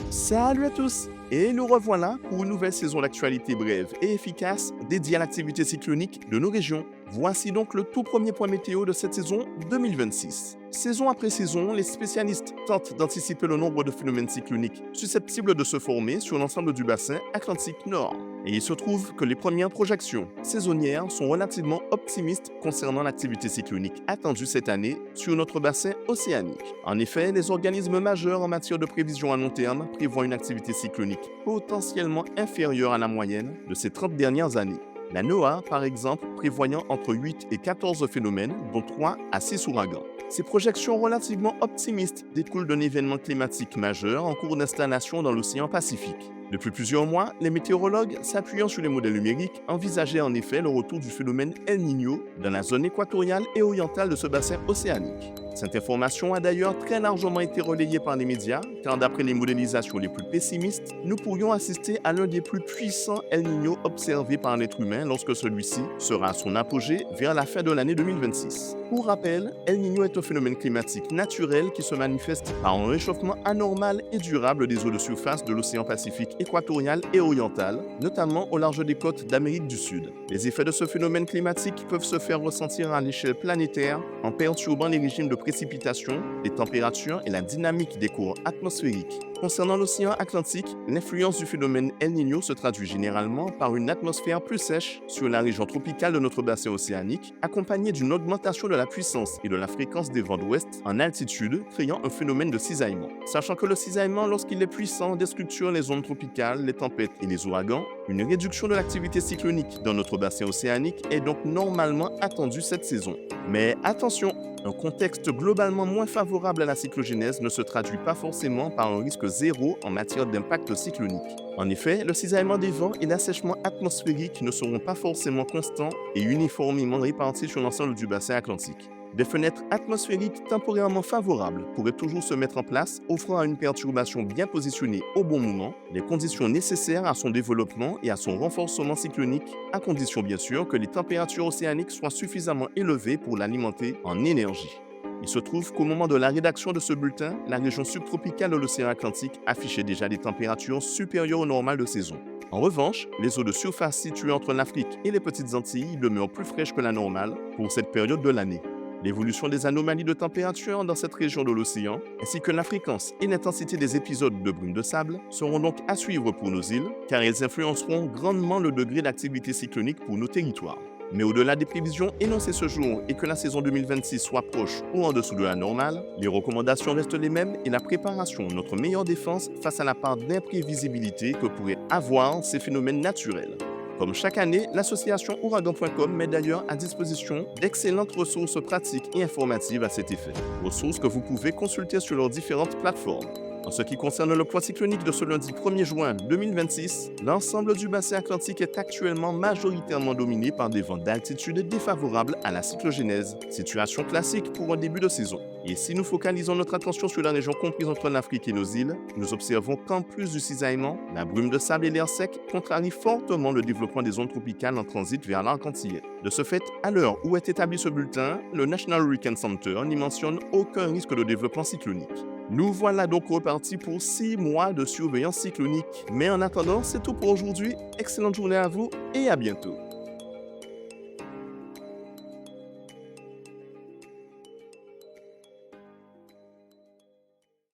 Salut à tous et nous revoilà pour une nouvelle saison d'actualité brève et efficace dédiée à l'activité cyclonique de nos régions. Voici donc le tout premier point météo de cette saison 2026. Saison après saison, les spécialistes tentent d'anticiper le nombre de phénomènes cycloniques susceptibles de se former sur l'ensemble du bassin Atlantique Nord. Et il se trouve que les premières projections saisonnières sont relativement optimistes concernant l'activité cyclonique attendue cette année sur notre bassin océanique. En effet, les organismes majeurs en matière de prévision à long terme prévoient une activité cyclonique potentiellement inférieure à la moyenne de ces 30 dernières années. La NOAA, par exemple, prévoyant entre 8 et 14 phénomènes, dont 3 à 6 ouragans. Ces projections relativement optimistes découlent d'un événement climatique majeur en cours d'installation dans l'océan Pacifique. Depuis plusieurs mois, les météorologues, s'appuyant sur les modèles numériques, envisageaient en effet le retour du phénomène El Niño dans la zone équatoriale et orientale de ce bassin océanique. Cette information a d'ailleurs très largement été relayée par les médias, car d'après les modélisations les plus pessimistes, nous pourrions assister à l'un des plus puissants El Niño observés par l'être humain lorsque celui-ci sera à son apogée vers la fin de l'année 2026. Pour rappel, El Niño est un phénomène climatique naturel qui se manifeste par un réchauffement anormal et durable des eaux de surface de l'océan Pacifique équatorial et oriental, notamment au large des côtes d'Amérique du Sud. Les effets de ce phénomène climatique peuvent se faire ressentir à l'échelle planétaire en perturbant les régimes de précipitations, les températures et la dynamique des courants atmosphériques. Concernant l'océan Atlantique, l'influence du phénomène El Niño se traduit généralement par une atmosphère plus sèche sur la région tropicale de notre bassin océanique, accompagnée d'une augmentation de la puissance et de la fréquence des vents d'ouest en altitude, créant un phénomène de cisaillement. Sachant que le cisaillement, lorsqu'il est puissant, déstructure les zones tropicales, les tempêtes et les ouragans, une réduction de l'activité cyclonique dans notre bassin océanique est donc normalement attendue cette saison. Mais attention, un contexte globalement moins favorable à la cyclogénèse ne se traduit pas forcément par un risque zéro en matière d'impact cyclonique. En effet, le cisaillement des vents et l'assèchement atmosphérique ne seront pas forcément constants et uniformément répartis sur l'ensemble du bassin atlantique. Des fenêtres atmosphériques temporairement favorables pourraient toujours se mettre en place, offrant à une perturbation bien positionnée au bon moment les conditions nécessaires à son développement et à son renforcement cyclonique, à condition bien sûr que les températures océaniques soient suffisamment élevées pour l'alimenter en énergie. Il se trouve qu'au moment de la rédaction de ce bulletin, la région subtropicale de l'océan Atlantique affichait déjà des températures supérieures au normal de saison. En revanche, les eaux de surface situées entre l'Afrique et les Petites Antilles demeurent plus fraîches que la normale pour cette période de l'année. L'évolution des anomalies de température dans cette région de l'océan, ainsi que la fréquence et l'intensité des épisodes de brume de sable, seront donc à suivre pour nos îles, car elles influenceront grandement le degré d'activité cyclonique pour nos territoires. Mais au-delà des prévisions énoncées ce jour et que la saison 2026 soit proche ou en dessous de la normale, les recommandations restent les mêmes et la préparation, notre meilleure défense face à la part d'imprévisibilité que pourraient avoir ces phénomènes naturels. Comme chaque année, l'association ouragan.com met d'ailleurs à disposition d'excellentes ressources pratiques et informatives à cet effet. Ressources que vous pouvez consulter sur leurs différentes plateformes. En ce qui concerne le point cyclonique de ce lundi 1er juin 2026, l'ensemble du bassin atlantique est actuellement majoritairement dominé par des vents d'altitude défavorables à la cyclogénèse, situation classique pour un début de saison. Et si nous focalisons notre attention sur la région comprise entre l'Afrique et nos îles, nous observons qu'en plus du cisaillement, la brume de sable et l'air sec contrarient fortement le développement des zones tropicales en transit vers l'arc antillais. De ce fait, à l'heure où est établi ce bulletin, le National Hurricane Center n'y mentionne aucun risque de développement cyclonique. Nous voilà donc repartis pour 6 mois de surveillance cyclonique. Mais en attendant, c'est tout pour aujourd'hui. Excellente journée à vous et à bientôt.